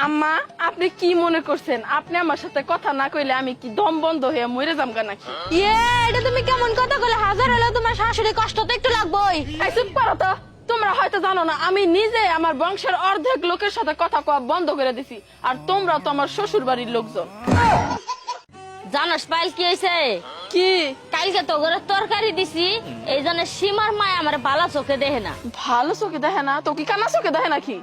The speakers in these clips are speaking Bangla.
আম্মা আপনি কি মনে করছেন আপনি আমার সাথে কথা না কইলে আমি কি দম বন্ধ হয়ে মরে যামগা নাকি? এটা তুমি কেমন কথা বলে? হাজার হলেও তোমার শাশুড়ি কষ্ট তো একটু লাগবেই। এই চুপ করো তো। তোমরা হয়তো জানো না আমি নিজে আমার বংশের অর্ধেক লোকের সাথে কথা কওয়া বন্ধ করে দিছি, আর তোমরা তো আমার শ্বশুর বাড়ির লোকজন। জানাস পাইল কি হয়েছে? কি? কালকে তো ঘরে তরকারি দিছি, এই জন্য সীমার মায় আমার বালা চোখে দেখে না। ভালো চোখে দেখে না তো কি কানা চোখে দেখে নাকি?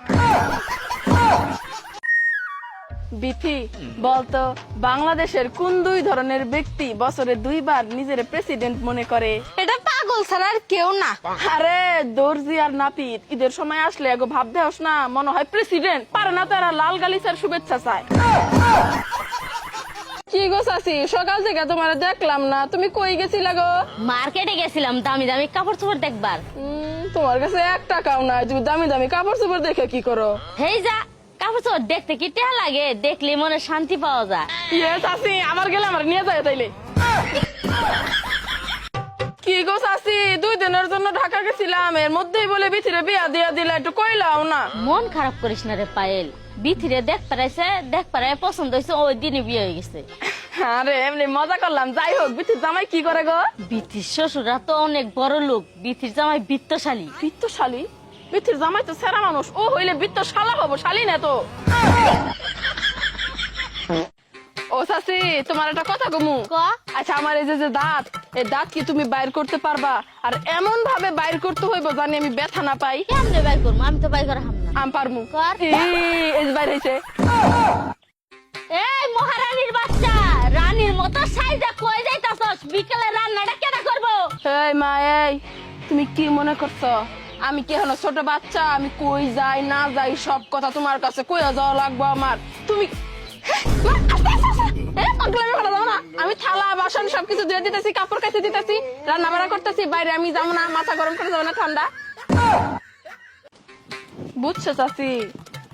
বিথি বলতো, বাংলাদেশের কোন দুই ধরনের ব্যক্তি বছরে 2 বার নিজের প্রেসিডেন্ট মনে করে? এটা পাগল ছাড়া আর কেউ না। আরে দর্জি আর নাপিত ঈদের সময় আসলে এগো ভাব দেওস না মনে হয় প্রেসিডেন্ট, পারে না তারা লাল গালিচার শুভেচ্ছা চায়। কি গো চাচি, সকাল থেকে তোমার দেখলাম না, তুমি কই গেছিলা গো? মার্কেটে গেছিলাম দামি দামি কাপড় চোপড় দেখবার। তোমার কাছে 1 টাকাও নাই, তুমি দামি দামি কাপড় চোপড় দেখে কি করো? হেই যা, কাপড় চোপড় দেখতে কি টেহা লাগে? দেখলে মনে শান্তি পাওয়া যায়। ইয়ে চাচি, আমার গেলে আমার নিয়ে যায় তাইলে। কি গো চাচি, 2 দিনের জন্য ঢাকা গেছিলাম, এর মধ্যেই বলে বিথিরে বিয়া দিয়া দিলা, একটু কইলাও না? মন খারাপ করিস না রে পায়েল, বিথিরে দেখ পারায় পছন্দ হয়েছে, ওই দিনই বিয়ে হয়ে গেছে। আরে এমনি মজা করলাম। যাই হোক, বিথির জামাই কি করে গো? বিথির শ্বশুরা তো অনেক বড় লোক, বিথির জামাই বিত্তশালী। বিত্তশালী? বিথির জামাই তো সেরা মানুষ, ও হইলে বিত্ত শালা হবো, শালী না তো। ও চাচি, তোমার একটা কথা কমু। আচ্ছা, আমার এই যে দাঁত, এই দাঁত কি তুমি বাইর করতে পারবা? আর এমন ভাবে বাইর করতে হইব জানি আমি ব্যথা না পাই। কেমনে বাই করবো? আমি তো বাই করা হাম না। আম পারমু। কর। এই যে বাইর হইছে। এই মহারানীর বাচ্চা, রানীর মতো সাইজা কই যাইতাছস? বিকেলে রান্নাটা কেডা করবো? এই মা, এই তুমি কি মনে করছো আমি কি হলো ছোট বাচ্চা? আমি কই যাই না যাই সব কথা তোমার কাছে কইয়া যাওয়া লাগবো আমার? তুমি আমি থালা বাসন সবকিছু ধুয়ে দিতেছি, কাপড় কাচতে দিতেছি, রান্না বান্না করতেছি, বাইরে আমি যাবো না, মাথা গরম করে যাবো না, ঠান্ডা। বুঝছো চাচি,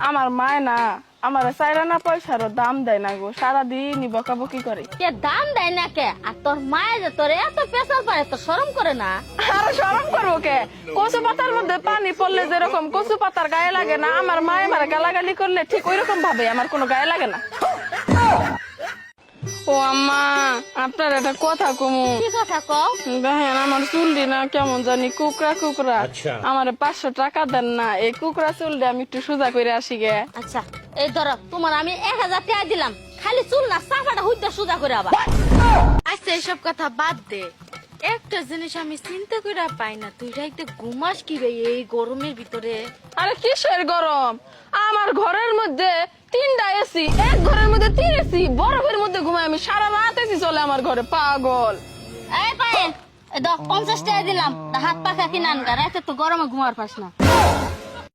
আমার মায় না আমার চাইরা না পয়সারও দাম দেয় না গো, সারাদিনই বকাবকি করে। কে দাম দেয় না কে? আর তোর মায়ের যে তোর এত পেশাল পারে, তো শরম করে না? আরে শরম করবো কে? কচু পাতার মধ্যে পানি পড়লে যেরকম কচু পাতার গায়ে লাগে না, আমার মায়ে আমার গালাগালি করলে ঠিক ওই রকম ভাবে আমার কোনো গায়ে লাগে না। ও আম্মা, আপনার একটা কথা কমু। কি কথা কও? দেখেন আমার চুলটি না কেমন জানি কুকরা কুকরা, আমার 500 টাকা দেন না, এই কুকরা চুলটি আমি একটু সোজা করে আসি গে। আচ্ছা এই ধরো, তোমার আমি 1000 টাকা দিলাম, খালি চুল না চাপাটা হইতে সোজা করে আবার। আচ্ছা এসব কথা বাদ দে, একটা জিনিস আমি চিন্তা করে পাই না, তুই রাইতে ঘুমাস কি রে এই গরমের ভিতরে? আরে কিসের গরম? আমার ঘরের মধ্যে 3টা এসি, এক ঘরের মধ্যে 3 এসি, বরফের মধ্যে ঘুমাই আমি, সারা রাত এসি চলে আমার ঘরে, পাগল। এই পায়েল, এই দাও 50 টাকা দিলাম, হাত পাখা কিনান গা, রাতে তো গরমে ঘুমার পাস না।